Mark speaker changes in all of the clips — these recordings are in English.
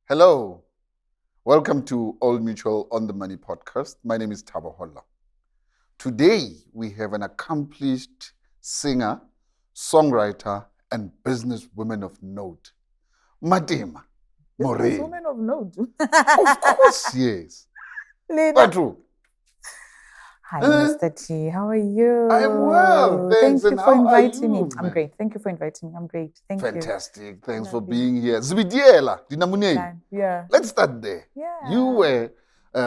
Speaker 1: Hello, welcome to Old Mutual on the Money podcast. My name is Thabo Hollo. Today we have an accomplished singer, songwriter, and businesswoman of note, Mmatema Gavu.
Speaker 2: Businesswoman of note.
Speaker 1: Of course, yes.
Speaker 2: Lena.
Speaker 1: True.
Speaker 2: Hi, Mr. T. How are you?
Speaker 1: I'm well, thanks.
Speaker 2: Thank you for inviting me. I'm great. Thank you for inviting me. I'm great. Thank you.
Speaker 1: Fantastic. Thanks for being here. Zebediela, Dinamune.
Speaker 2: Yeah.
Speaker 1: Let's start there.
Speaker 2: Yeah.
Speaker 1: You were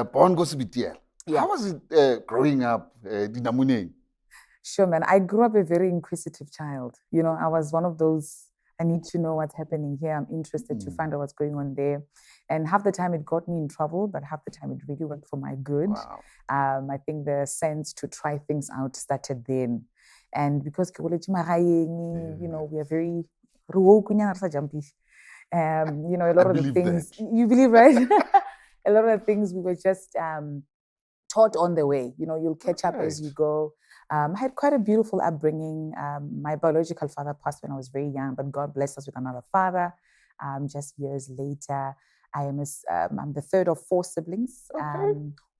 Speaker 1: born go Zebediela.
Speaker 2: Yeah.
Speaker 1: How was it growing up, Dinamune?
Speaker 2: Sure, man. I grew up a very inquisitive child. You know, I was one of those, I need to know what's happening here. I'm interested to find out what's going on there. And half the time it got me in trouble, but half the time it really worked for my good.
Speaker 1: Wow.
Speaker 2: I think the sense to try things out started then. And because you know, we are very you know, a lot of the things
Speaker 1: that.
Speaker 2: you believe, right? A lot of the things we were just taught on the way. You know, you'll catch up as you go. I had quite a beautiful upbringing. My biological father passed when I was very young, but God blessed us with another father. Just years later, I'm the third of four siblings,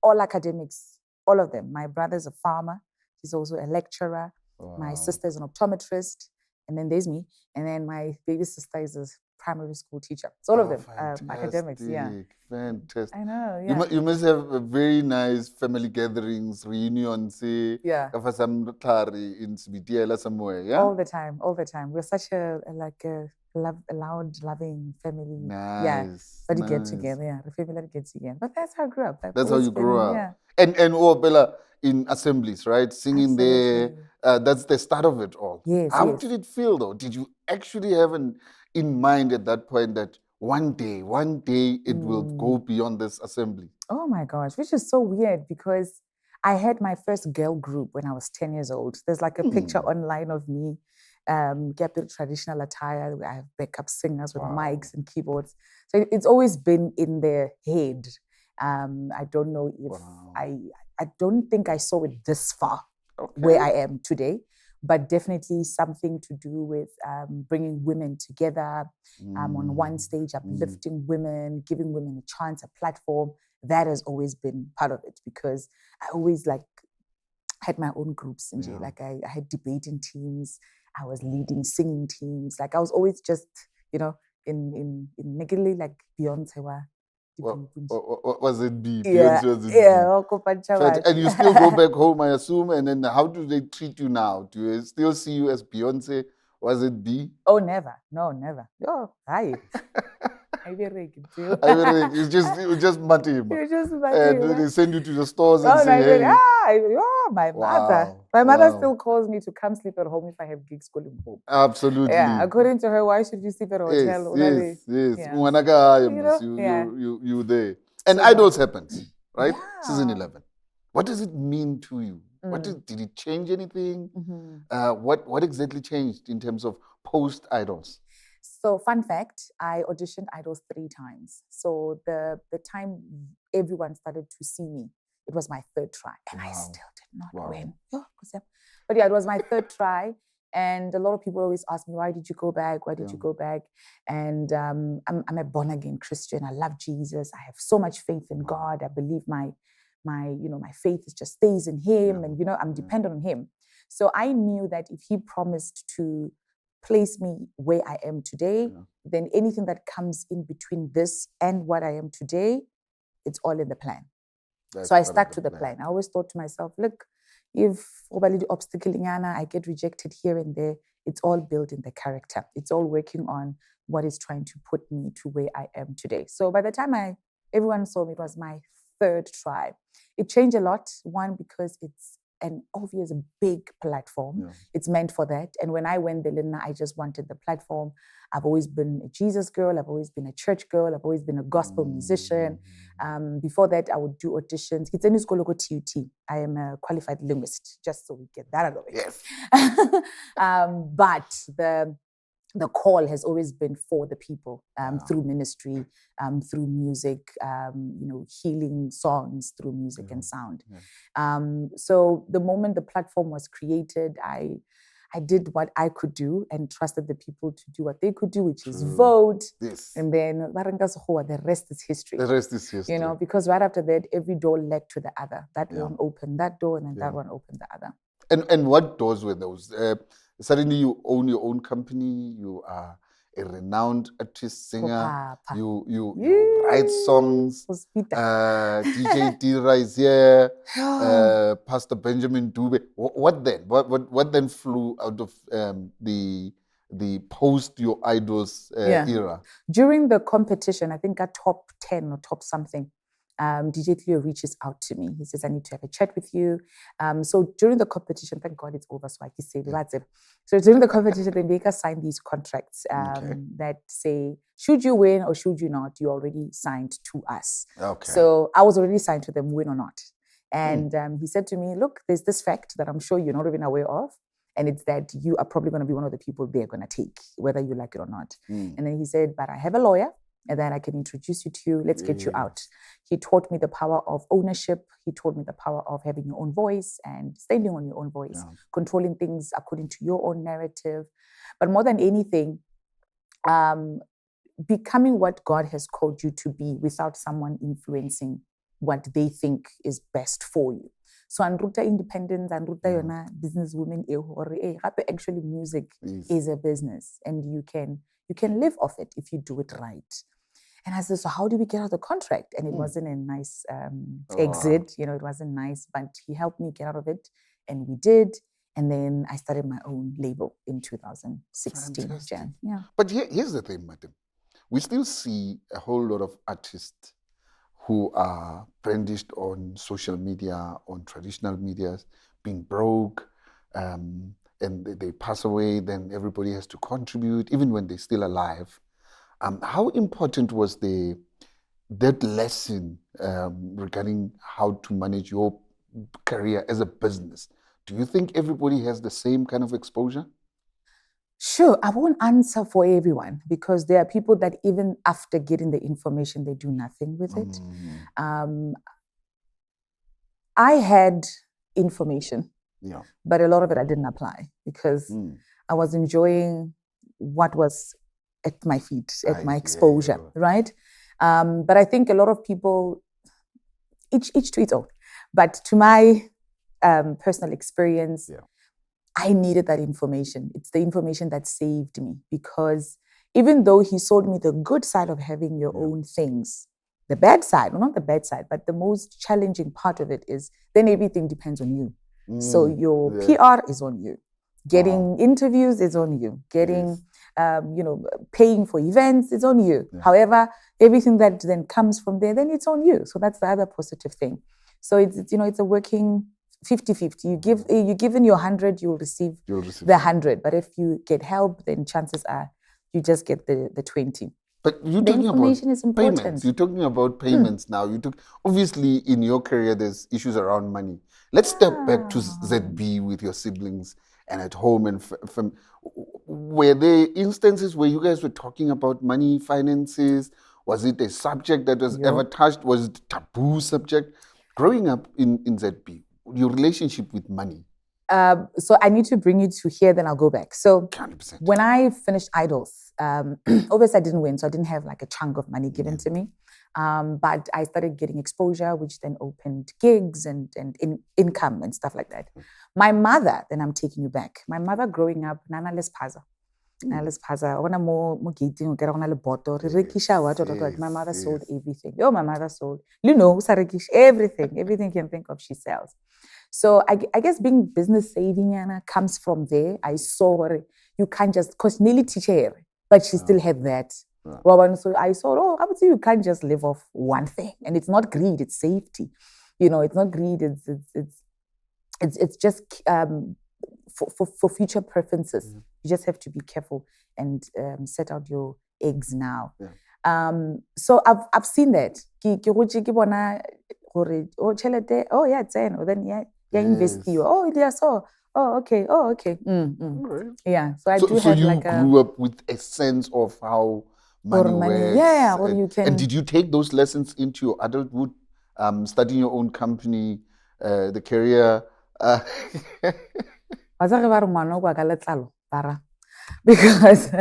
Speaker 2: all academics, all of them. My brother's a farmer. He's also a lecturer. Wow. My sister's an optometrist. And then there's me. And then my baby sister is a primary school teacher. So all of them academics, yeah.
Speaker 1: Fantastic.
Speaker 2: I know, yeah.
Speaker 1: You must have a very nice family gatherings, reunions, in Zebediela somewhere, yeah?
Speaker 2: All the time. We're such a loud, loving family.
Speaker 1: Nice.
Speaker 2: Yeah. But you get together, yeah. The family that gets together. But that's how I grew up.
Speaker 1: That's how you grew up.
Speaker 2: Yeah.
Speaker 1: And Bella, in assemblies, right? Singing there. That's the start of it all.
Speaker 2: Yes.
Speaker 1: How did it feel though? Did you actually have in mind at that point that one day it will go beyond this assembly?
Speaker 2: Oh my gosh, which is so weird because I had my first girl group when I was 10 years old. There's like a picture online of me, get the traditional attire. I have backup singers with mics and keyboards. So it's always been in their head. I don't know if I don't think I saw it this far where I am today, but definitely something to do with bringing women together on one stage, uplifting women, giving women a chance, a platform. That has always been part of it because I always had my own groups. Like I had debating teams. I was leading singing teams. Like I was always just, you know, in Negili, like Beyonce.
Speaker 1: What was it be?
Speaker 2: Yeah,
Speaker 1: And you still go back home, I assume, and then how do they treat you now? Do they still see you as Beyonce? Was it B?
Speaker 2: Oh, never. No, never. Oh, hi.
Speaker 1: It's just Mmatema.
Speaker 2: You're just Mmatema.
Speaker 1: And they send you to the stores and say,
Speaker 2: hey. My mother. My mother still calls me to come sleep at home if I have gigs going home.
Speaker 1: Absolutely.
Speaker 2: Yeah, according to her, why should you sleep at a hotel?
Speaker 1: Yes.
Speaker 2: Yeah.
Speaker 1: You there. And Idols happens, right?
Speaker 2: Yeah.
Speaker 1: Season 11. What does it mean to you? Did it change anything? What exactly changed in terms of post-Idols?
Speaker 2: So fun fact, I auditioned Idols 3 times. So the time everyone started to see me, it was my 3rd try. And I still did not win. But yeah, it was my 3rd try. And a lot of people always ask me, why did you go back? Why did you go back? And I'm a born-again Christian. I love Jesus. I have so much faith in God. I believe my faith just stays in him. And, I'm dependent on him. So I knew that if he promised to place me where I am today, then anything that comes in between this and what I am today, it's all in the plan. So I stuck to the plan. I always thought to myself, look, if obstacle I get rejected here and there, it's all built in the character. It's all working on what is trying to put me to where I am today. So by the time everyone saw me, it was my 3rd try. It changed a lot. One, because it's an obvious big platform. It's meant for that. And when I went there, I just wanted the platform. I've always been a Jesus girl. I've always been a church girl. I've always been a gospel musician. Before that, I would do auditions. It's in TUT. I am a qualified linguist, just so we get that out of the way.
Speaker 1: Yes.
Speaker 2: But the call has always been for the people through ministry, through music, healing songs through music and sound. So the moment the platform was created, I I did what I could do and trusted the people to do what they could do, which is vote.
Speaker 1: Yes.
Speaker 2: And then the rest is history.
Speaker 1: The rest is history.
Speaker 2: You know, because right after that, every door led to the other. That
Speaker 1: Yeah.
Speaker 2: one opened that door, and then that one opened the other.
Speaker 1: And what doors were those? Suddenly you own your own company. You are a renowned artist, singer. You write songs. DJ Dira is here. Pastor Benjamin Dube. What then? What then flew out of the post your idols era?
Speaker 2: During the competition, I think at top 10 or top something, DJ Cleo reaches out to me. He says, I need to have a chat with you. So during the competition, thank God it's over, so I can say that's it. So during the competition, they make us sign these contracts that say, should you win or should you not, you already signed to us.
Speaker 1: Okay.
Speaker 2: So I was already signed to them, win or not. And he said to me, look, there's this fact that I'm sure you're not even aware of. And it's that you are probably going to be one of the people they're going to take, whether you like it or not. And then he said, but I have a lawyer, and then I can introduce you to, let's get you out. He taught me the power of ownership. He taught me the power of having your own voice and standing on your own voice, controlling things according to your own narrative. But more than anything, becoming what God has called you to be without someone influencing what they think is best for you. So Anruta independence, Anruta yona businesswoman actually music is a business, and you can live off it if you do it right. And I said, so how do we get out of the contract? And it wasn't a nice exit, you know, it wasn't nice, but he helped me get out of it, and we did. And then I started my own label in 2016. Jan. Yeah.
Speaker 1: But here's the thing, madam. We still see a whole lot of artists who are brandished on social media, on traditional medias, being broke, and they pass away, then everybody has to contribute, even when they're still alive. How important was that lesson regarding how to manage your career as a business? Do you think everybody has the same kind of exposure?
Speaker 2: Sure, I won't answer for everyone, because there are people that even after getting the information, they do nothing with it. I had information, but a lot of it I didn't apply, because I was enjoying what was at my feet, at my exposure, right? But I think a lot of people, each to its own. But to my personal experience, I needed that information. It's the information that saved me, because even though he sold me the good side of having your own things, the bad side, well, not the bad side, but the most challenging part of it is then everything depends on you. So your PR is on you. Getting interviews is on you. Getting, paying for events is on you. However, everything that then comes from there, then it's on you. So that's the other positive thing. So it's a working 50-50. You give in your 100, you'll receive the 100. But if you get help, then chances are you just get the 20.
Speaker 1: But you're talking about payments. You're talking about payments now. Obviously, in your career, there's issues around money. Let's step back to ZB with your siblings and at home. And were there instances where you guys were talking about money, finances? Was it a subject that was ever touched? Was it a taboo subject? Growing up in ZB, your relationship with money?
Speaker 2: So I need to bring you to here, then I'll go back. So
Speaker 1: 100%.
Speaker 2: When I finished Idols, obviously I didn't win, so I didn't have like a chunk of money given to me. But I started getting exposure, which then opened gigs and income and stuff like that. My mother, then I'm taking you back. My mother growing up, Nana Lespaza. My mother sold everything. My mother sold, everything you can think of, she sells. So I guess being business savvy comes from there. I saw her, you can't just, because Nelly teacher, but she still had that. So I saw, I would say you can't just live off one thing. And it's not greed, it's safety. It's not greed, it's just for future preferences. You just have to be careful and set out your eggs now. So I've seen that. Invest you. Okay.
Speaker 1: Right.
Speaker 2: Yeah. So I
Speaker 1: do
Speaker 2: have
Speaker 1: you
Speaker 2: like
Speaker 1: grew up with a sense of how money works.
Speaker 2: Yeah, or you can.
Speaker 1: And did you take those lessons into your adulthood, starting your own company, the career?
Speaker 2: Because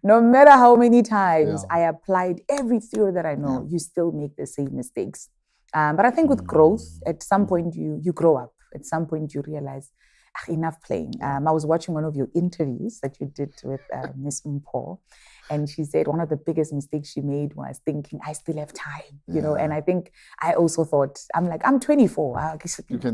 Speaker 2: no matter how many times I applied every theory that I know, you still make the same mistakes. But I think with growth, at some point you grow up. At some point you realize, enough playing. I was watching one of your interviews that you did with Miss Mpo, and she said one of the biggest mistakes she made was thinking, I still have time, you know. And I think I also thought, I'm 24,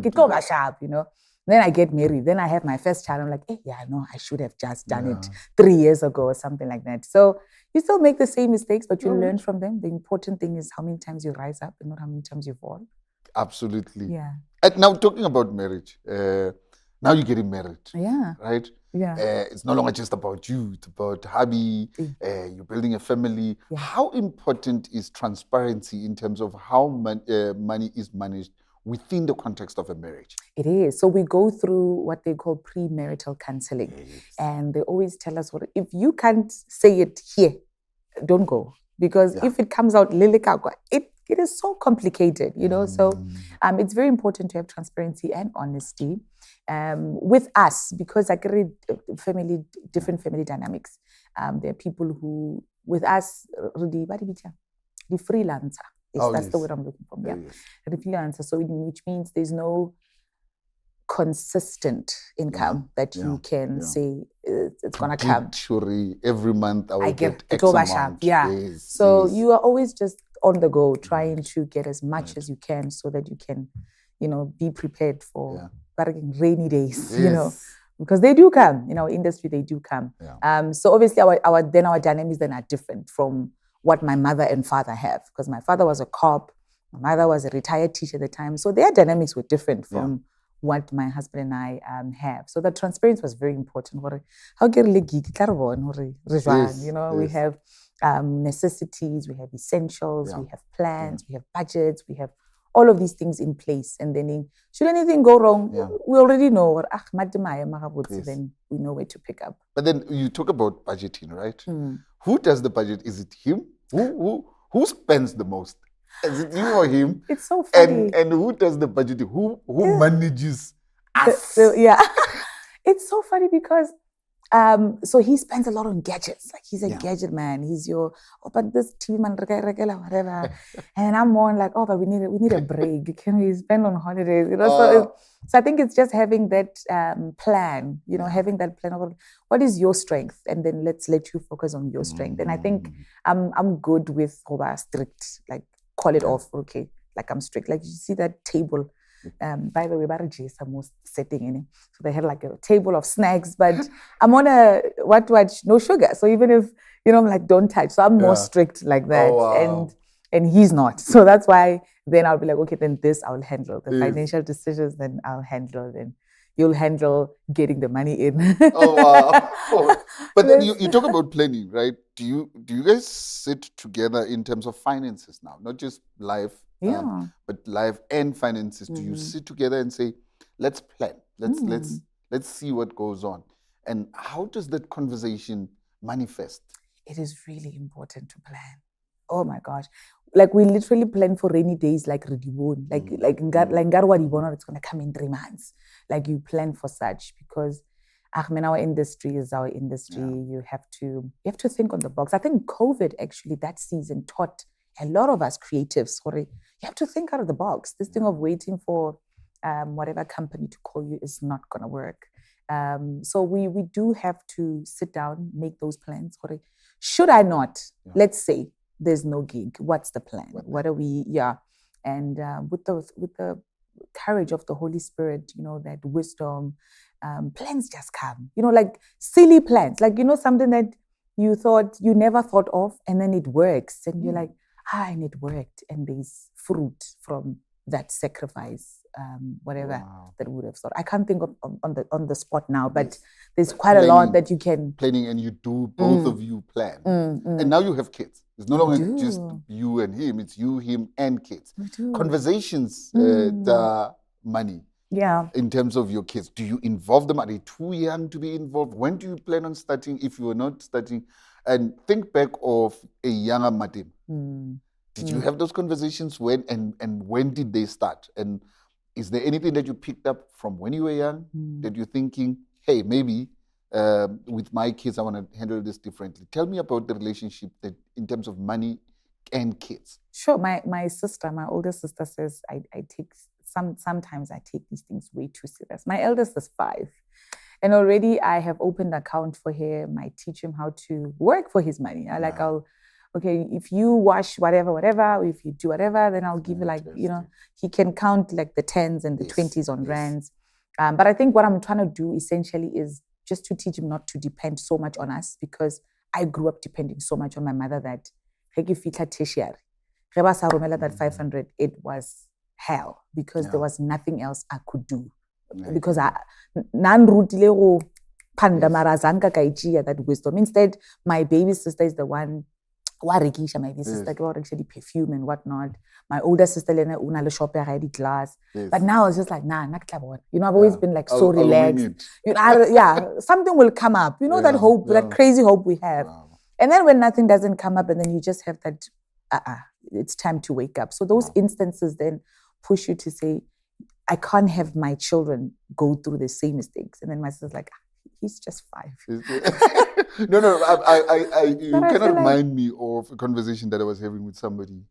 Speaker 2: get over sharp, you know. Then I get married. Then I have my first child. I'm like, I should have just done it 3 years ago or something like that. So you still make the same mistakes, but you learn from them. The important thing is how many times you rise up and not how many times you fall.
Speaker 1: Absolutely.
Speaker 2: Yeah.
Speaker 1: And now talking about marriage, now you're getting married.
Speaker 2: Yeah.
Speaker 1: Right?
Speaker 2: Yeah.
Speaker 1: It's no longer just about you. It's about hubby. You're building a family. Yeah. How important is transparency in terms of how money is managed within the context of a marriage?
Speaker 2: It is. So we go through what they call premarital counseling. Yes. And they always tell us, if you can't say it here, don't go. Because if it comes out, it is so complicated, you know. So it's very important to have transparency and honesty with us, because I read different family dynamics. There are people who, with us, the freelancer. That's the word I'm looking for. Yeah. The freelancer. So which means there's no consistent income that you can say it's gonna come.
Speaker 1: Every month I will get X amount.
Speaker 2: Yes, so you are always just on the go, trying to get as much as you can, so that you can, you know, be prepared for rainy days. You know, because they do come in our industry. They do come. So obviously our dynamics then are different from what my mother and father have, because my father was a cop, my mother was a retired teacher at the time. So their dynamics were different from what my husband and I have. So the transparency was very important. We have necessities, we have essentials, we have plans, we have budgets, we have all of these things in place. And then should anything go wrong, we already know, then we know where to pick up.
Speaker 1: But then you talk about budgeting, right? Who does the budget? Is it him? Who spends the most? Is it you or him?
Speaker 2: It's so funny.
Speaker 1: And who does the budgeting? Who manages us?
Speaker 2: It's so funny because so he spends a lot on gadgets. Like he's a gadget man. He's but this TV man, whatever. And I'm more like, but we need a break. Can we spend on holidays? You know, so I think it's just having that plan, you know, having that plan of what is your strength, and then let's let you focus on your strength. And I think I'm good with strict, like call it off, okay, like I'm strict. Like you see that table. By the way, most setting in it. So they have like a table of snacks, but I'm on a no sugar. So even if, you know, I'm like, don't touch. So I'm more strict like that. And he's not. So that's why then I'll be like, okay, then this I'll handle. The financial decisions, then I'll handle. Then you'll handle getting the money in.
Speaker 1: But then you talk about planning, right? Do you guys sit together in terms of finances now? Not just life. But life and finances. Do you sit together and say, let's plan, let's see what goes on? And how does that conversation manifest?
Speaker 2: It is really important to plan. Oh my gosh. Like we literally plan for rainy days, like Redibon, like it's gonna come in 3 months. Like you plan for such, because our industry is our industry. You have to think on the box. I think COVID actually that season taught a lot of us creatives, you have to think out of the box. This thing of waiting for whatever company to call you is not going to work. So we do have to sit down, make those plans. Should I not? Let's say there's no gig. What's the plan? What are we? And with the courage of the Holy Spirit, you know, that wisdom, plans just come. You know, like silly plans, like, you know, something that you thought you never thought of, and then it works, and you're like, and it worked, and there's fruit from that sacrifice, whatever that would have thought. I can't think of on the spot now, but there's quite a lot that you can
Speaker 1: planning, and you do both of you plan, and now you have kids. It's no longer just you and him; it's you, him, and kids. Conversations, the money. In terms of your kids, do you involve them? Are they too young to be involved? When do you plan on starting? If you are not starting, and think back of a younger Mmatema. Did you have those conversations when and when did they start? And is there anything that you picked up from when you were young that you're thinking hey, maybe with my kids, I want to handle this differently. Tell me about the relationship that in terms of money and kids.
Speaker 2: Sure. My sister, my older sister says I take sometimes I take these things way too serious. My eldest is 5. And already I have opened an account for him. I teach him how to work for his money. Okay, if you wash whatever, if you do whatever, then I'll give you like, he can count like the 10s and the 20s on rands. But I think what I'm trying to do essentially is just to teach him not to depend so much on us, because I grew up depending so much on my mother that that 500, it was hell, because there was nothing else I could do. Because that wisdom. Instead, my baby sister is the one my baby sister the perfume and whatnot. My older sister una le shop glass. But now it's just like I've always been like so relaxed. Something will come up. That hope, that crazy hope we have. And then when nothing doesn't come up, and then you just have that it's time to wake up. So those instances then push you to say, I can't have my children go through the same mistakes. And then my sister's like, he's just 5.
Speaker 1: You cannot remind me of a conversation that I was having with somebody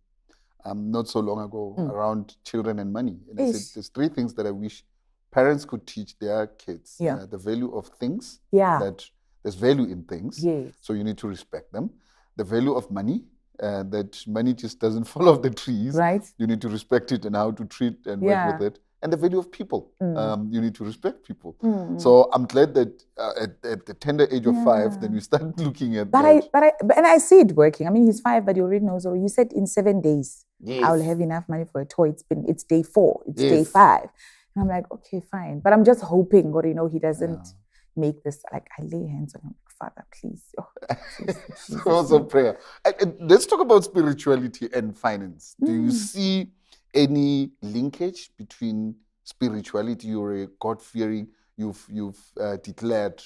Speaker 1: not so long ago around children and money. And I said, there's 3 things that I wish parents could teach their kids. The value of things, that there's value in things, so you need to respect them. The value of money, that money just doesn't fall off the trees.
Speaker 2: Right.
Speaker 1: You need to respect it and how to treat and work with it. And the value of people. You need to respect people. So I'm glad that at the tender age of 5, then you start looking at that.
Speaker 2: And I see it working. I mean, he's 5, but he already knows. So you said in 7 days, I will have enough money for a toy. It's day 4. It's day 5. And I'm like, okay, fine. But I'm just hoping, he doesn't make this, like, I lay hands on him. Father, please.
Speaker 1: Also prayer. Let's talk about spirituality and finance. Do you see any linkage between spirituality? You're a God-fearing, you've declared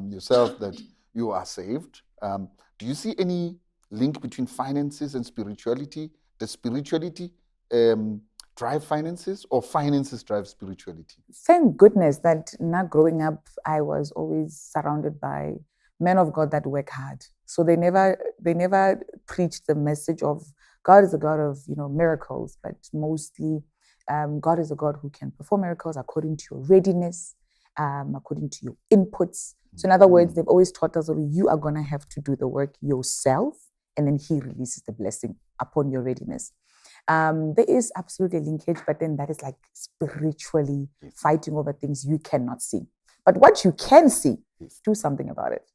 Speaker 1: yourself that you are saved. Do you see any link between finances and spirituality? Does spirituality drive finances, or finances drive spirituality?
Speaker 2: Thank goodness that not growing up, I was always surrounded by men of God that work hard. So they never preached the message of God is a God of miracles, but mostly God is a God who can perform miracles according to your readiness, according to your inputs. So in other words, they've always taught us that you are going to have to do the work yourself, and then He releases the blessing upon your readiness. There is absolutely a linkage, but then that is like spiritually fighting over things you cannot see. But what you can see, do something about it.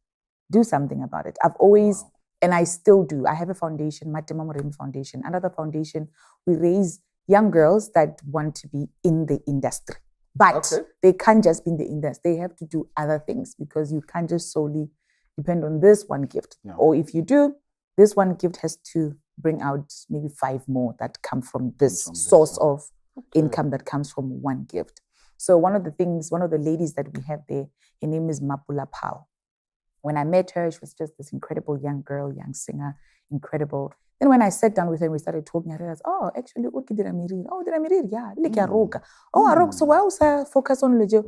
Speaker 2: Do something about it. I've always, and I still do. I have a foundation, Mmatema Gavu Foundation. Under the foundation, we raise young girls that want to be in the industry. But they can't just be in the industry. They have to do other things, because you can't just solely depend on this one gift. Or if you do, this one gift has to bring out maybe 5 more that come from this source of income that comes from one gift. So one of the ladies that we have there, her name is Mapula Pao. When I met her, she was just this incredible young girl, young singer, incredible. Then when I sat down with her and we started talking, I realized, actually, what did I marry? Oh, did I marry? Yeah, like a roka. Oh, a roka. So why was I focus on lejo?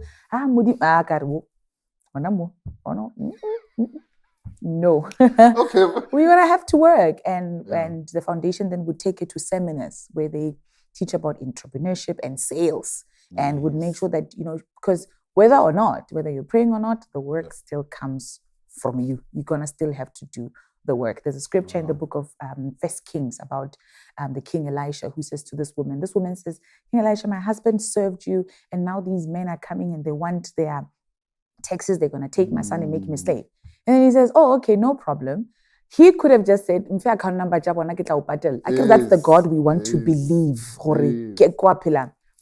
Speaker 2: No.
Speaker 1: Okay.
Speaker 2: We were gonna have to work, and the foundation then would take it to seminars where they teach about entrepreneurship and sales, and would make sure that because whether you're praying or not, the work still comes from you. You're gonna still have to do the work. There's a scripture in the book of First Kings about the King Elisha, who says to this woman says, King Elisha, my husband served you, and now these men are coming and they want their taxes. They're gonna take my son and make him a slave. And then he says, okay, no problem. He could have just said, I guess that's the God we want to believe.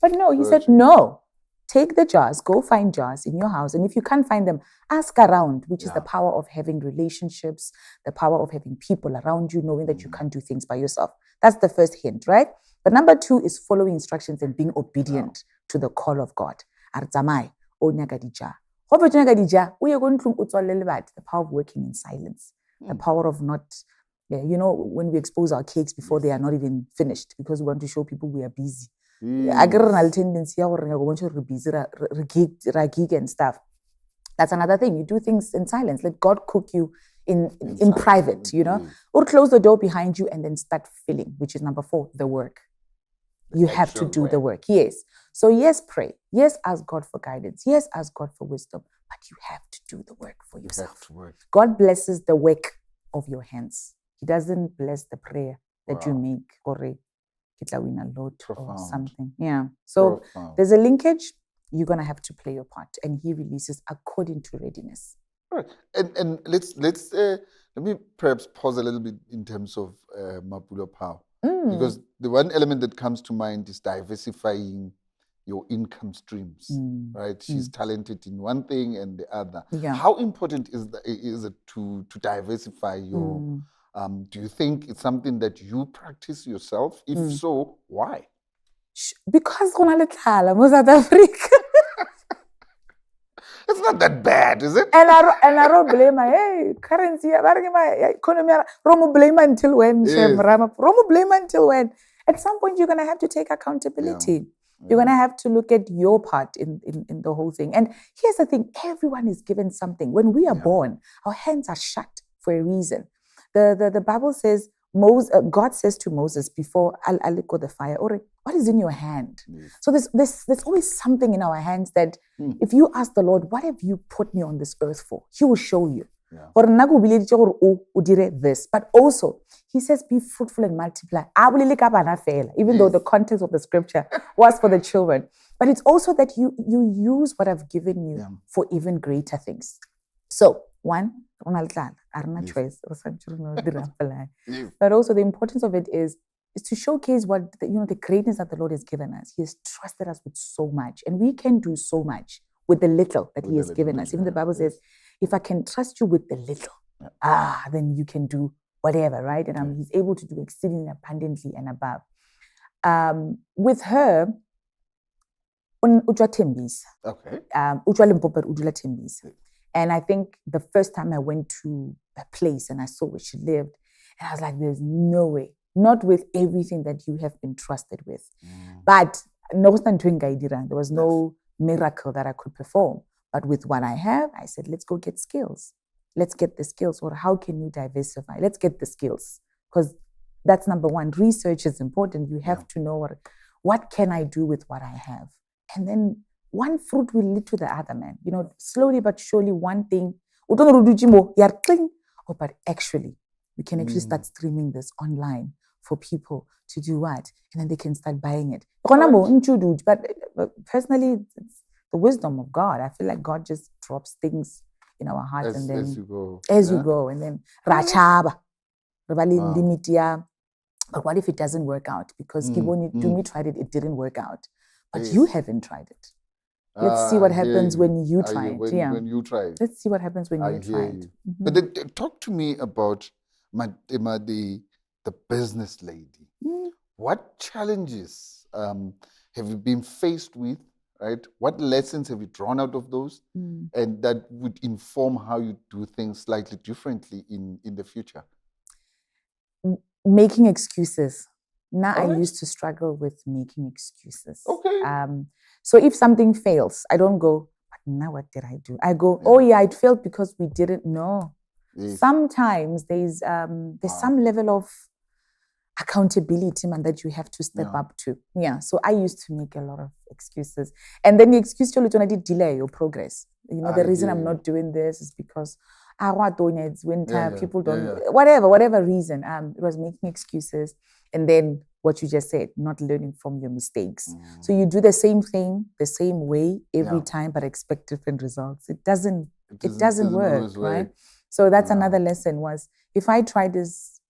Speaker 2: But no, he said, no. Take the jars, go find jars in your house. And if you can't find them, ask around, which is the power of having relationships, the power of having people around you, knowing that you can't do things by yourself. That's the first hint, right? But number 2 is following instructions and being obedient to the call of God. The power of working in silence, the power of not, when we expose our cakes before they are not even finished, because we want to show people we are busy. I get a tendency to be busy and stuff. That's another thing. You do things in silence. Let God cook you in private, you know.
Speaker 1: Yes.
Speaker 2: Or close the door behind you and then start filling, which is number 4, the work. You have to do the work. Yes. So yes, pray. Yes, ask God for guidance. Yes, ask God for wisdom. But you have to do the work for yourself. God blesses the work of your hands. He doesn't bless the prayer that you make or something. Yeah. So there's a linkage. You're gonna have to play your part, and He releases according to readiness.
Speaker 1: Right. And let's let me perhaps pause a little bit in terms of Mapulo Pao. Because the one element that comes to mind is diversifying your income streams, right? She's talented in one thing and the other.
Speaker 2: Yeah.
Speaker 1: How important is it to diversify your? Do you think it's something that you practice yourself? If so, why?
Speaker 2: Because South Africa.
Speaker 1: It's not that bad, is it?
Speaker 2: And I don't blame her. Hey, currency, economy. Romo blame until when? Romo blame until when? At some point, you're gonna have to take accountability. Yeah. You're gonna have to look at your part in the whole thing. And here's the thing: everyone is given something. When we are born, our hands are shut for a reason. The Bible says, God says to Moses before I'll go the fire, what is in your hand? Yes. So there's always something in our hands that if you ask the Lord, what have you put me on this earth for? He will show you. Yeah. This. But also, He says, be fruitful and multiply. Even though the context of the scripture was for the children. But it's also that you use what I've given you for even greater things. So, one, choice. But also the importance of it is to showcase what the greatness that the Lord has given us. He has trusted us with so much, and we can do so much with the little that He has given us. Even the Bible says, if I can trust you with the little, then you can do whatever, right? And He's able to do exceedingly abundantly and above. With her, and I think the first time I went to a place and I saw where she lived, and I was like, there's no way, not with everything that you have been trusted with. But there was no miracle that I could perform. But with what I have, I said, let's go get skills. Let's get the skills. Or how can you diversify? Let's get the skills. Because that's number one. Research is important. You have to know what can I do with what I have? And then one fruit will lead to the other, man. Slowly but surely, one thing. But actually, we can actually start streaming this online for people to do what? And then they can start buying it. But personally, it's the wisdom of God. I feel like God just drops things in our hearts and then as you go. And then but what if it doesn't work out? Because Dumi tried it, it didn't work out. But you haven't tried it. Let's see what happens when you try it.
Speaker 1: When you try it.
Speaker 2: Let's see what happens when you try it.
Speaker 1: But then talk to me about Mmatema, the business lady. What challenges have you been faced with, right? What lessons have you drawn out of those? And that would inform how you do things slightly differently in the future?
Speaker 2: Making excuses. Now I used to struggle with making excuses.
Speaker 1: Okay.
Speaker 2: So if something fails, I don't go, but now what did I do? I go, it failed because we didn't know. Yes. Sometimes there's some level of accountability, man, that you have to step up to. Yeah. So I used to make a lot of excuses. And then the excuse to delay your progress. The reason I'm not doing this is because it's winter, people don't, whatever reason. It was making excuses. And then what you just said, not learning from your mistakes. So you do the same thing, the same way every time, but expect different results. It doesn't work, right? So that's another lesson was, if I try this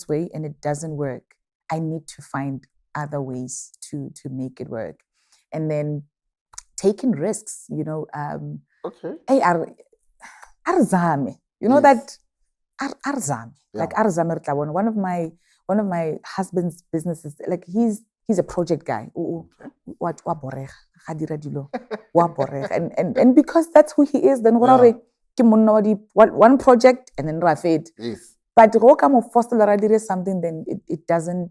Speaker 2: way and it doesn't work, I need to find other ways to make it work. And then taking risks, Hey, Arzame, that Arzame, like Arzame. One of my husband's businesses, like he's a project guy. And because that's who he is, then one project and then Rafid.
Speaker 1: Yes.
Speaker 2: But is something, then it doesn't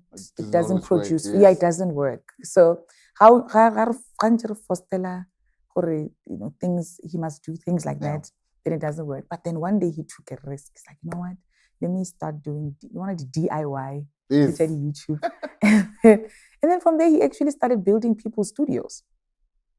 Speaker 2: produce. Work, yes. It doesn't work. So how things, he must do things like that, then it doesn't work. But then one day he took a risk. He's like, you know what? Let me start doing, you want to do DIY,
Speaker 1: Yes.
Speaker 2: YouTube. And then from there, he actually started building people's studios.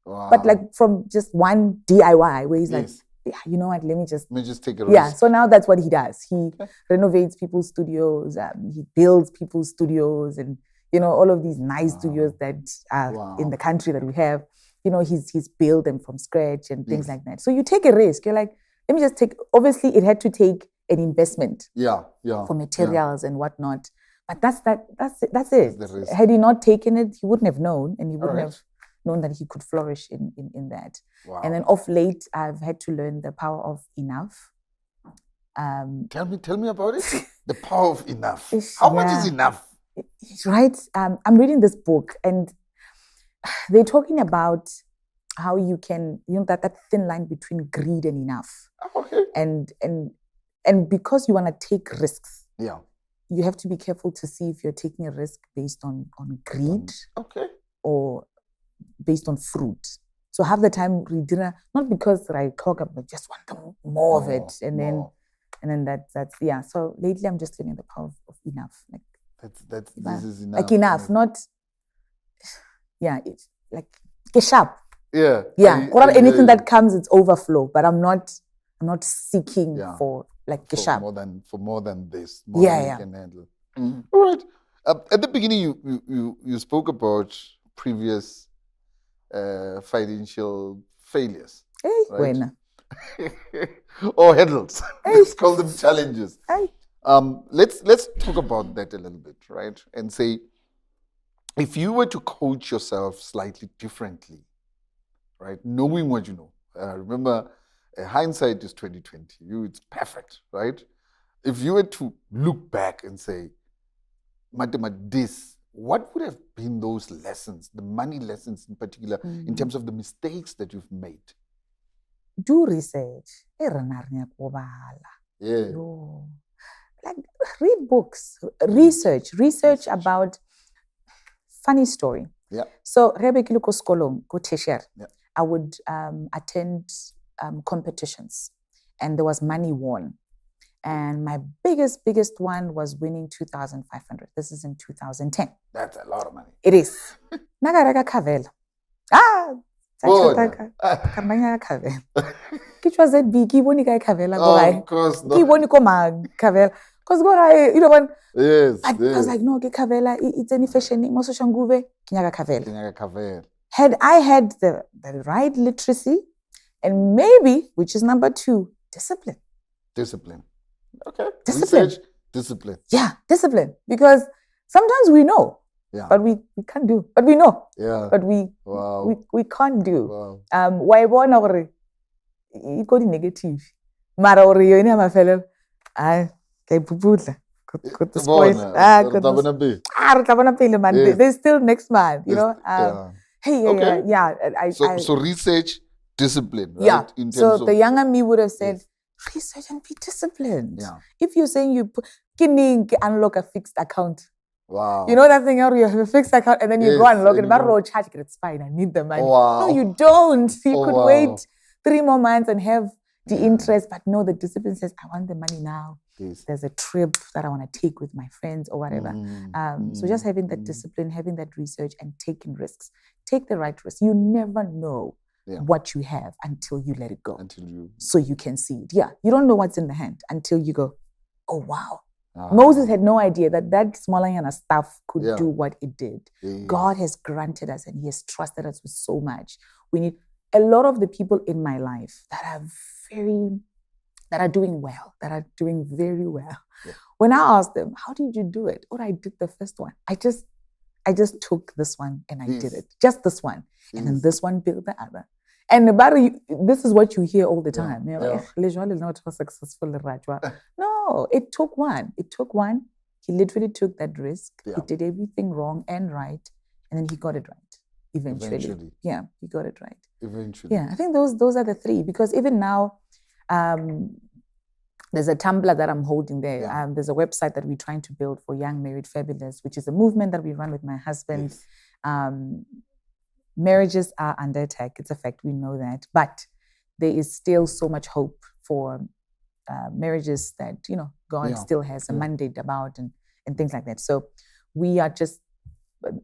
Speaker 1: Wow.
Speaker 2: But like from just one DIY where he's like, yeah, you know what, let me just
Speaker 1: take a risk.
Speaker 2: Yeah, so now that's what he does. He renovates people's studios, he builds people's studios, and all of these nice studios that are in the country that we have. He's built them from scratch and things like that. So you take a risk. You're like, let me just take. Obviously, it had to take an investment. For materials and whatnot. But that's it. Had he not taken it, he wouldn't have known, and he wouldn't have known that he could flourish in that.
Speaker 1: Wow.
Speaker 2: And then of late, I've had to learn the power of enough.
Speaker 1: Tell me about it. The power of enough. How much is enough?
Speaker 2: Right. I'm reading this book, and they're talking about how you can, that thin line between greed and enough.
Speaker 1: Okay.
Speaker 2: And because you want to take risks.
Speaker 1: Yeah.
Speaker 2: You have to be careful to see if you're taking a risk based on greed.
Speaker 1: Okay.
Speaker 2: Or based on fruit. So half the time we dinner, not because I talk about, just want more of it, and then that's So lately I'm just learning the power of enough. Like
Speaker 1: this is enough.
Speaker 2: Like enough, not it's like get sharp.
Speaker 1: Yeah.
Speaker 2: Anything that comes, it's overflow. But I'm not seeking for like get sharp.
Speaker 1: More than this. More than you can handle. Mm-hmm. All right. At the beginning, you spoke about previous financial failures, right? Or hurdles. Let's call them challenges. Let's talk about that a little bit, right? And say, if you were to coach yourself slightly differently, right? Knowing what you know. Remember, hindsight is 20/20. It's perfect, right? If you were to look back and say, Mmatema, what would have been those lessons, the money lessons in particular, in terms of the mistakes that you've made?
Speaker 2: Do research.
Speaker 1: Yeah.
Speaker 2: Like read books, research about. Funny story.
Speaker 1: Yeah.
Speaker 2: So Rebecca Skolong, go tertiary. I would attend competitions, and there was money won. And my biggest one was winning 2,500. This is in 2010.
Speaker 1: That's a lot of money.
Speaker 2: It is. Nagaraka kavela. Kambanya kavela. Which was a big kiboni kai kavela.
Speaker 1: Of course not.
Speaker 2: Kiboni koma kavela. Because when.
Speaker 1: Yes.
Speaker 2: I was like, no, kavela. It's any fashion. Moso shanguve. Kinyaga kavela. Had I had the right literacy, and maybe, which is number 2, discipline. Okay. Discipline.
Speaker 1: Research, discipline.
Speaker 2: Yeah, discipline. Because sometimes we know, but we can't do. But we know.
Speaker 1: Yeah.
Speaker 2: But we can't do.
Speaker 1: Wow.
Speaker 2: Why born or it got negative. Mara or you know my fellow. There's still next month,
Speaker 1: So research, discipline, right?
Speaker 2: Yeah. So the younger me would have said, research and be disciplined.
Speaker 1: Yeah.
Speaker 2: If you're saying you unlock a fixed account.
Speaker 1: Wow.
Speaker 2: You know that thing, you have a fixed account and then you go and log it. But charge, it's fine. I need the money.
Speaker 1: Wow.
Speaker 2: No, you don't. You could wait 3 more months and have the interest. But no, the discipline says, I want the money now.
Speaker 1: Yes.
Speaker 2: There's a trip that I want to take with my friends or whatever. So just having that discipline, having that research and taking risks. Take the right risks. You never know what you have until you let it go. So you can see it. Yeah. You don't know what's in the hand until you go, oh, wow. Moses had no idea that small stuff could do what it did. Yes. God has granted us and he has trusted us with so much. We need a lot of the people in my life that are doing well, that are doing very well. Yeah. When I ask them, how did you do it? I did the first one. I just took this one and I did it. Just this one. And then this one built the other. And this is what you hear all the time. Lejual is not successful. No, it took one. He literally took that risk. Yeah. He did everything wrong and right. And then he got it right. Eventually. Yeah, he got it right.
Speaker 1: Eventually.
Speaker 2: Yeah, I think those are the 3. Because even now, there's a Tumblr that I'm holding there. Yeah. There's a website that we're trying to build for Young Married Fabulous, which is a movement that we run with my husband. Yes. marriages are under attack. It's a fact. We know that. But there is still so much hope for marriages that, God still has a mandate about and things like that. So we are just,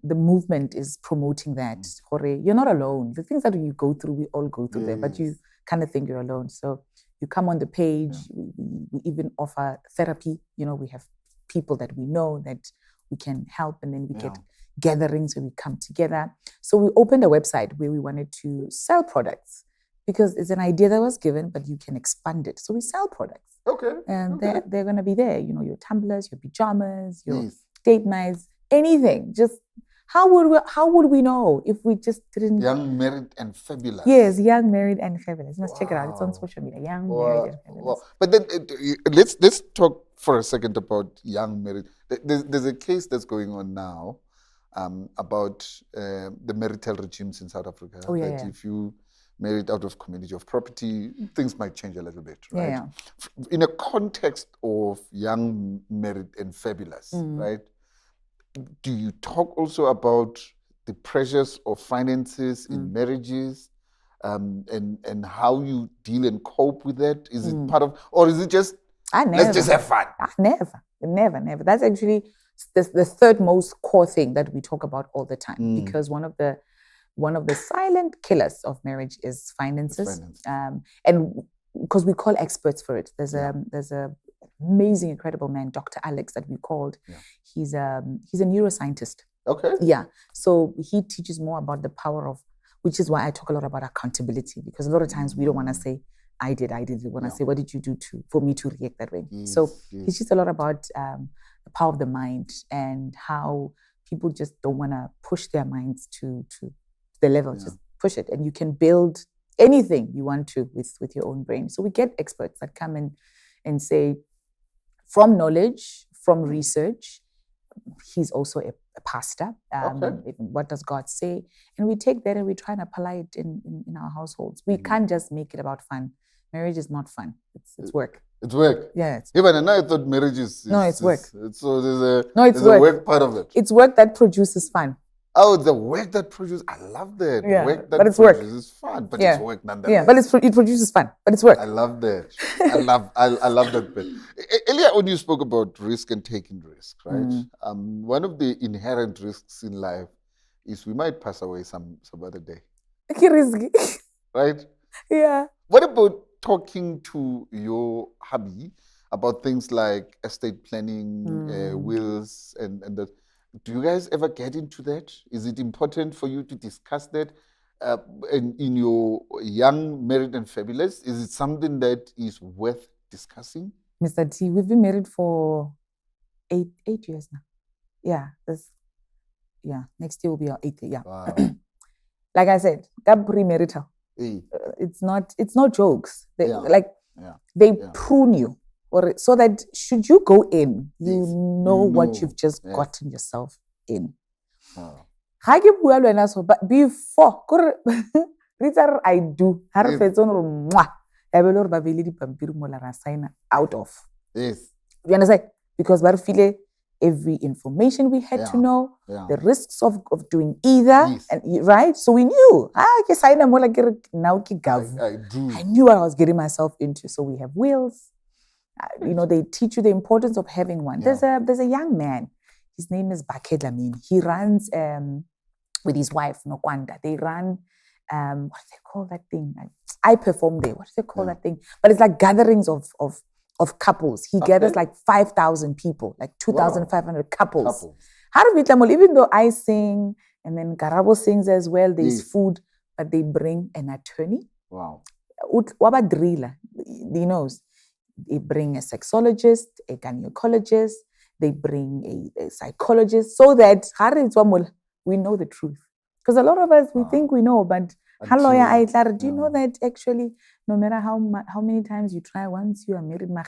Speaker 2: the movement is promoting that. You're not alone. The things that you go through, we all go through them, but you kind of think you're alone. So you come on the page. We even offer therapy. We have people that we know that we can help, and then we get gatherings where we come together. So we opened a website where we wanted to sell products, because it's an idea that was given, but you can expand it. So we sell products.
Speaker 1: Okay.
Speaker 2: And they're going to be there. Your tumblers, your pajamas, your date nights, anything. Just how would we know if we just didn't?
Speaker 1: Young, married, and fabulous.
Speaker 2: Yes, young, married, and fabulous. You must check it out. It's on social media. Young, married, and fabulous.
Speaker 1: But then let's talk for a second about young, married. There's a case that's going on now about the marital regimes in South Africa. If you married out of community of property, things might change a little bit, right?
Speaker 2: Yeah.
Speaker 1: In a context of young, married, and fabulous, right? Do you talk also about the pressures of finances in marriages, and how you deal and cope with that? Is it part of, or is it just, let's just have fun?
Speaker 2: Never. That's actually the third most core thing that we talk about all the time, because one of the silent killers of marriage is finances. And because we call experts for it. There's a amazing, incredible man, Dr. Alex, that we called. He's a neuroscientist.
Speaker 1: Okay.
Speaker 2: Yeah. So he teaches more about the power of, which is why I talk a lot about accountability, because a lot of times we don't want to say, I did. We want to say, what did you do for me to react that way? So he teaches a lot about the power of the mind, and how people just don't want to push their minds to the level, just push it. And you can build anything you want to with your own brain. So we get experts that come in and say, from knowledge, from research, he's also a pastor. What does God say? And we take that and we try and apply it in our households. We can't just make it about fun. Marriage is not fun. It's work.
Speaker 1: It's work.
Speaker 2: Yeah.
Speaker 1: Even and I thought marriage is
Speaker 2: no, it's work.
Speaker 1: So there's a work part of it.
Speaker 2: It's work that produces fun.
Speaker 1: Oh, the work that produces, I love that.
Speaker 2: Yeah,
Speaker 1: work that
Speaker 2: but it's work.
Speaker 1: Produces fun, but it's work nonetheless.
Speaker 2: Yeah, but it produces fun, but it's work.
Speaker 1: I love that. I love that bit. Earlier when you spoke about risk and taking risk, right? One of the inherent risks in life is we might pass away some other day.
Speaker 2: Risky.
Speaker 1: Right?
Speaker 2: Yeah.
Speaker 1: What about talking to your hubby about things like estate planning, wills, and that? Do you guys ever get into that? Is it important for you to discuss that in your young, married, and fabulous? Is it something that is worth discussing?
Speaker 2: Mr. T, we've been married for eight years now. Next year will be our 8th year.
Speaker 1: Wow.
Speaker 2: Like I said, that premarital. It's not jokes. They prune you. So that should you go in, you know what you've just gotten yourself in. But before, I do. Out of.
Speaker 1: Yes.
Speaker 2: You understand? Because every information we had to know, the risks of doing either, and right? So we knew. I knew what I was getting myself into. So we have wills. They teach you the importance of having one. There's a young man. His name is Bakedlamin. He runs with his wife, Nokwanda. They run, what do they call that thing? I perform there. What do they call that thing? But it's like gatherings of couples. He gathers like 5,000 people, like 2,500 couples. Even though I sing and then Garabo sings as well, there's food, but they bring an attorney.
Speaker 1: Wow.
Speaker 2: They bring a sexologist, a gynecologist, they bring a psychologist, so that we know the truth. Because a lot of us, we think we know, but do you know that actually, no matter how many times you try, once you are married, you're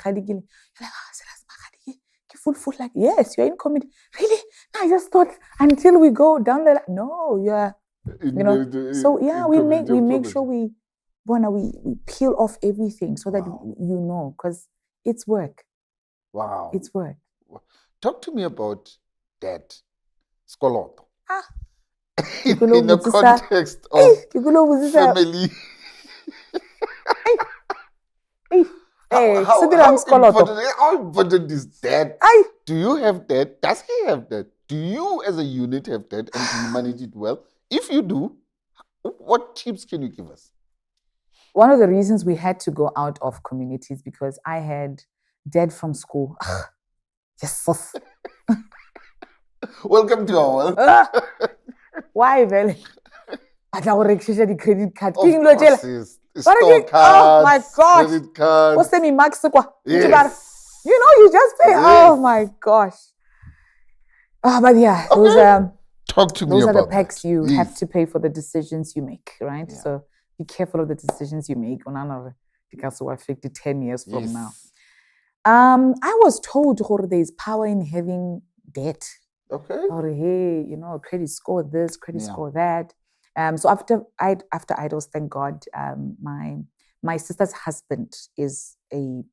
Speaker 2: like, yes, you're in commitment. Really? No, I just thought until we go down there. No, you're, we make sure we peel off everything so that you know, because it's work.
Speaker 1: Wow.
Speaker 2: It's work.
Speaker 1: Talk to me about debt. Skoloto. in the context of family. How important is that? Do you have that? Does he have that? Do you as a unit have that? And do you manage it well? If you do, what tips can you give us?
Speaker 2: One of the reasons we had to go out of communities because I had dead from school. Yes.
Speaker 1: Welcome to our world.
Speaker 2: Why, Vele? I don't the credit card.
Speaker 1: Store cards,
Speaker 2: oh my gosh.
Speaker 1: Credit cards.
Speaker 2: What's the max?
Speaker 1: Yes.
Speaker 2: You know, you just pay. Yes. Oh my gosh. Oh, but yeah,
Speaker 1: okay. Talk to me
Speaker 2: those
Speaker 1: about
Speaker 2: are the packs
Speaker 1: that.
Speaker 2: you have to pay for the decisions you make, right?
Speaker 1: Yeah.
Speaker 2: So be careful of the decisions you make. Because will affect 10 years from now. I was told there's power in having debt.
Speaker 1: Okay.
Speaker 2: Or hey, you know, credit score this, credit score that. So after Idols, thank God, my sister's husband is he's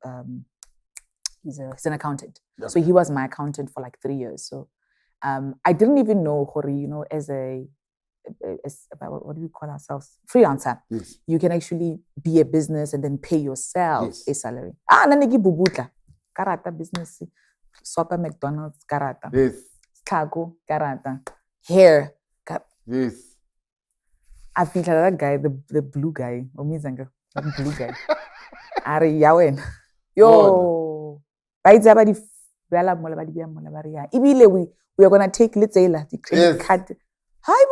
Speaker 2: an accountant. Okay. So he was my accountant for like 3 years. So I didn't even know, you know, as what do we call ourselves? Freelancer.
Speaker 1: Yes.
Speaker 2: You can actually be a business and then pay yourself a salary. Nanegi bubutla. Karata business. Soccer McDonald's karata.
Speaker 1: Yes.
Speaker 2: Taco karata. Hair.
Speaker 1: Yes.
Speaker 2: I feel like that guy, the blue guy. The blue guy. Are yawen. Yo. We are gonna take, let's say, the credit card. Hi,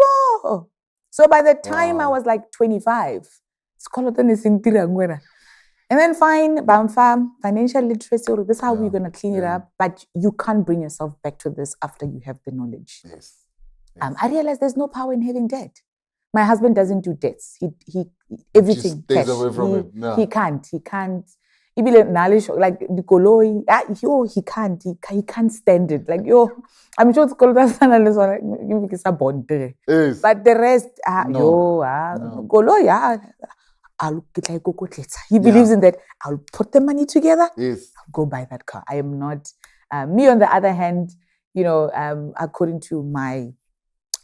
Speaker 2: so by the time I was like 25, and then financial literacy, this is how we're gonna clean it up. But you can't bring yourself back to this after you have the knowledge.
Speaker 1: Yes.
Speaker 2: I realized there's no power in having debt. My husband doesn't do debts. He everything
Speaker 1: just stays away from it. No.
Speaker 2: He can't. Like the koloi, he can't stand it. Like I'm sure it's called that.
Speaker 1: Yes.
Speaker 2: But the rest, koloi, he believes in that. I'll put the money together.
Speaker 1: Yes.
Speaker 2: I'll go buy that car. I am not. Me on the other hand, you know, according to my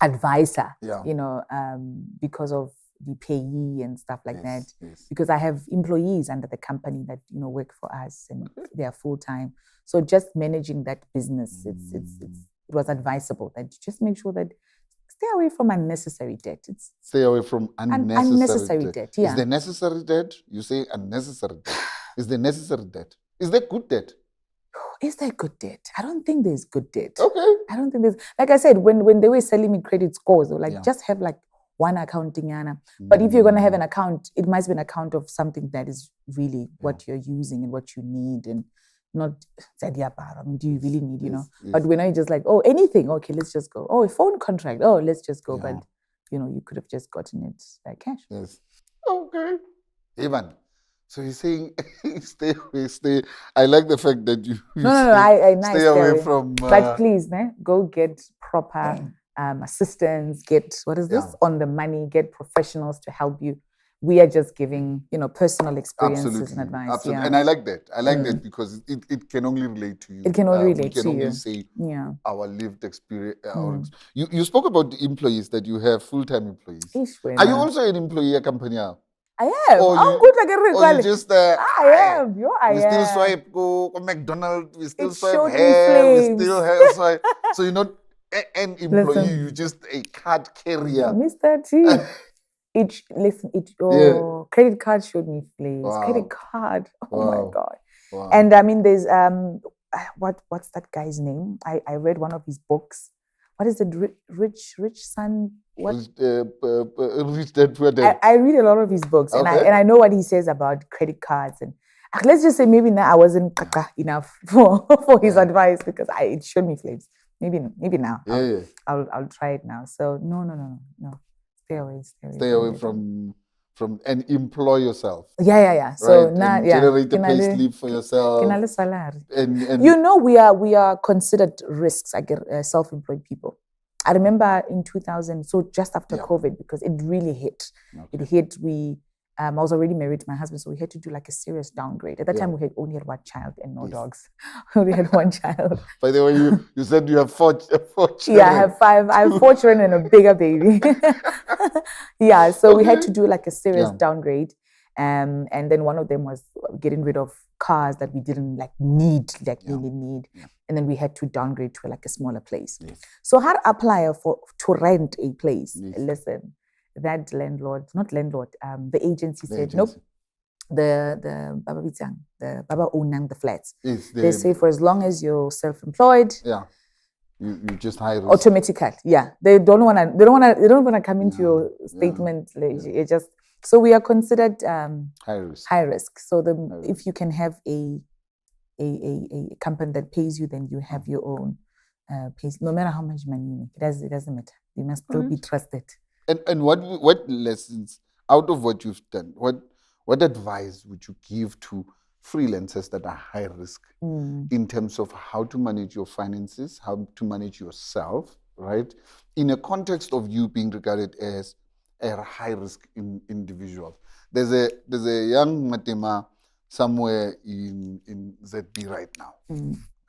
Speaker 2: advisor, you know, because of the payee and stuff like that, because I have employees under the company that, you know, work for us and they are full-time. So just managing that business, it was advisable that just make sure that stay away from unnecessary debt.
Speaker 1: Stay away from unnecessary debt.
Speaker 2: Yeah.
Speaker 1: Is there necessary debt? You say unnecessary debt. Is there necessary debt? Is there good debt?
Speaker 2: Is there good debt? I don't think there's good debt.
Speaker 1: Okay.
Speaker 2: I don't think there's, like I said, when they were selling me credit scores, they were like, just have like one accounting, Yana. But if you're going to have an account, it must be an account of something that is really what you're using and what you need, and not, I mean, do you really need, you know? But when I just like, oh, anything, okay, let's just go. Oh, a phone contract, oh, let's just go. But, you know, you could have just gotten it like cash.
Speaker 1: Yes. Okay. Ivan. So you're saying stay away. I like the fact that you
Speaker 2: I
Speaker 1: stay away from.
Speaker 2: But please, go get proper assistance. Get on the money. Get professionals to help you. We are just giving, you know, personal experiences and advice.
Speaker 1: Absolutely.
Speaker 2: Yeah.
Speaker 1: And I like that. I like that because it can only relate to you.
Speaker 2: It can only relate to you.
Speaker 1: We can only say our lived experience. You spoke about the employees that you have, full-time employees. Are you also an employee at company?
Speaker 2: I am.
Speaker 1: Or you just
Speaker 2: I am.
Speaker 1: We still swipe go McDonald's. We still swipe hair. We still have swipe. So you're not an employee. You're just a card carrier.
Speaker 2: Mr. T. Credit card showed me flames. Wow. Credit card. Oh my God. Wow. And I mean, there's what's that guy's name? I read one of his books. What is it? Rich son. What?
Speaker 1: Rich Dad Poor Dad.
Speaker 2: I read a lot of his books, and I know what he says about credit cards, and let's just say maybe now I wasn't enough for his advice, because it showed me flames. Maybe now. I'll try it now. So no. Stay away
Speaker 1: from and employ yourself.
Speaker 2: Yeah. So now,
Speaker 1: generate a pay slip for yourself.
Speaker 2: And you know, we are considered risks. I get self-employed people. I remember in 2000, so just after COVID, because it really hit. Okay. It hit. I was already married to my husband, so we had to do like a serious downgrade. At that time, we had only had one child and no dogs. We only had one child.
Speaker 1: By the way, you said you have four children.
Speaker 2: Yeah, I have 5. I have 4 children and a bigger baby. Yeah, so we had to do like a serious downgrade. And then one of them was getting rid of cars that we didn't really need. And then we had to downgrade to like a smaller place. So how to apply to rent a place? Listen, that landlord, the agency said, nope. The Baba owning the flats. They say for as long as you're self-employed.
Speaker 1: You just hire
Speaker 2: automatically. They don't wanna come into your statement. It just so we are considered high risk. So if you can have a company that pays you, then you have your own pays. No matter how much money, it doesn't matter. You must still be trusted.
Speaker 1: And what lessons out of what you've done? What advice would you give to freelancers that are high risk in terms of how to manage your finances, how to manage yourself, right? In a context of you being regarded as a high risk individual. There's a young Mmatema somewhere in ZB right now,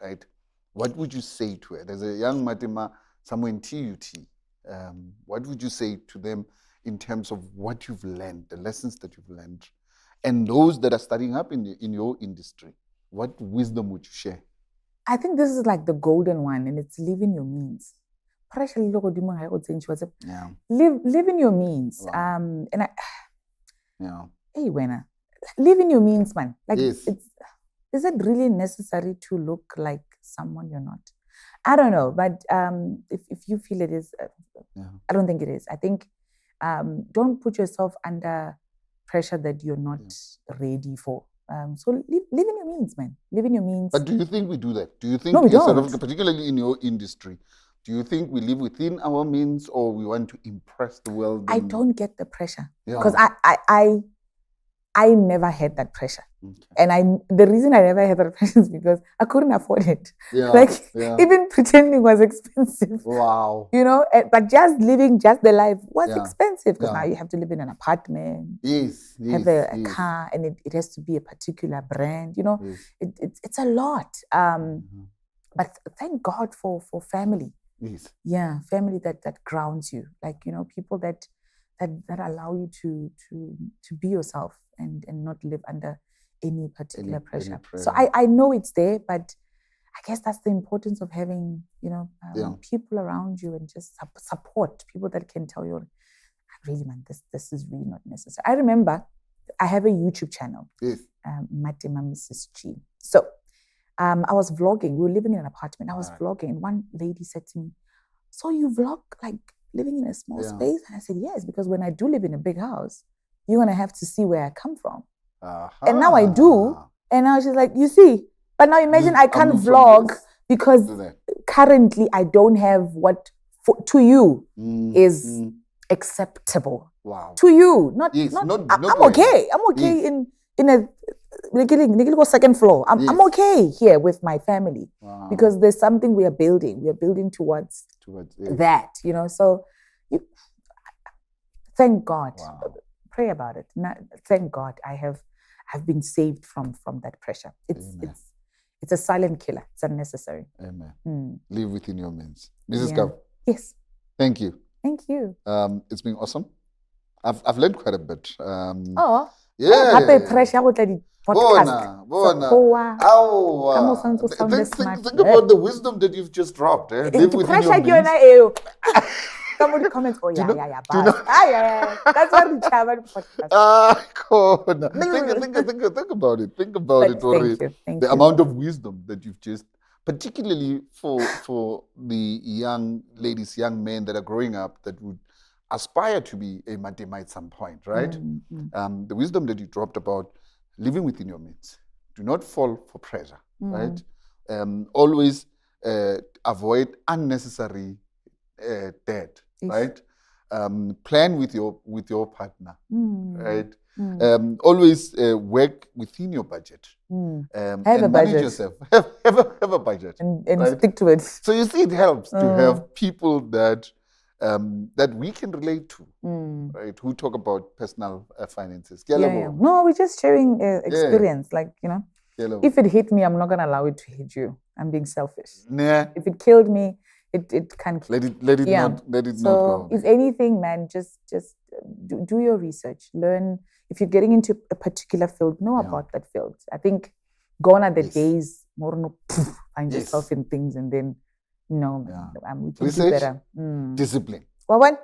Speaker 1: right? What would you say to her? There's a young Mmatema somewhere in TUT. What would you say to them in terms of what you've learned, the lessons that you've learned, and those that are starting up in your industry? What wisdom would you share?
Speaker 2: I think this is like the golden one, and it's live in your means. Live in your means.
Speaker 1: Wow.
Speaker 2: Hey, Wena, live in your means, man. Like,
Speaker 1: yes.
Speaker 2: Is it really necessary to look like someone you're not? I don't know, but if you feel it is, I don't think it is. I think don't put yourself under pressure that you're not ready for. So live in your means, man. Live in your means.
Speaker 1: But do you think we do that? Do you think
Speaker 2: no, we don't.
Speaker 1: Particularly in your industry, do you think we live within our means, or we want to impress the world?
Speaker 2: I don't get the pressure because I never had that pressure. And the reason I never had that pressure is because I couldn't afford it. Even pretending was expensive.
Speaker 1: Wow.
Speaker 2: But just living the life was expensive because now you have to live in an apartment.
Speaker 1: Yes.
Speaker 2: Have a car, and it has to be a particular brand. It's a lot. But thank God for family.
Speaker 1: Yes.
Speaker 2: Yeah, family that grounds you. Like, people that allow you to be yourself and not live under any particular pressure. So I know it's there, but I guess that's the importance of having, people around you and just support people that can tell you, really, man, this is really not necessary. I remember I have a YouTube channel, Mmatema Mrs. G. So I was vlogging. We were living in an apartment. I was vlogging, and one lady said to me, "So you vlog like living in a small space?" And I said, "Yes, because when I do live in a big house, you're gonna have to see where I come from." And now I do. And now she's like, "You see." But now imagine I can't vlog because currently I don't have what to you is acceptable.
Speaker 1: Wow.
Speaker 2: To you, I'm okay. I'm okay in a second floor. I'm okay here with my family because there's something we are building. We are building towards that, So thank God.
Speaker 1: Wow.
Speaker 2: Pray about it. Thank God I've been saved from that pressure. It's a silent killer. It's unnecessary.
Speaker 1: Amen. Live within your means. Mrs. Gavu.
Speaker 2: Yes.
Speaker 1: Thank you.
Speaker 2: Thank you.
Speaker 1: It's been awesome. I've learned quite a bit.
Speaker 2: Yeah. Pressure podcast.
Speaker 1: Think about the wisdom that you've just dropped. Live within your means.
Speaker 2: Somebody comments, "Oh yeah. That's what the chairman podcast."
Speaker 1: Think about it. Think about it, Tori. The amount of wisdom that you've just, particularly for the young ladies, young men that are growing up that would aspire to be a Mmatema at some point, right? The wisdom that you dropped about living within your means. Do not fall for pressure, right? Always avoid unnecessary debt, right? Plan with your partner, right? Always work within your budget.
Speaker 2: Have
Speaker 1: and
Speaker 2: a
Speaker 1: manage
Speaker 2: budget.
Speaker 1: yourself. Have a budget
Speaker 2: And
Speaker 1: right?
Speaker 2: stick to it.
Speaker 1: So you see, it helps to have people that that we can relate to, right? Who talk about personal finances. Yeah.
Speaker 2: No, we're just sharing experience. Like, if it hit me, I'm not gonna allow it to hit you. I'm being selfish.
Speaker 1: Yeah.
Speaker 2: If it killed me, it can
Speaker 1: let it not go.
Speaker 2: If anything, man, just do your research. Learn. If you're getting into a particular field, know about that field. I think gone are the days more find yourself in things and then we can
Speaker 1: research,
Speaker 2: do better.
Speaker 1: Discipline.
Speaker 2: What?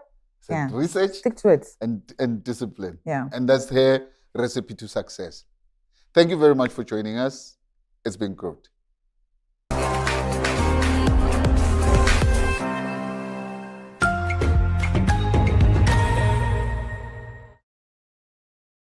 Speaker 1: Research,
Speaker 2: stick to it,
Speaker 1: and discipline.
Speaker 2: Yeah.
Speaker 1: And that's her recipe to success. Thank you very much for joining us. It's been good.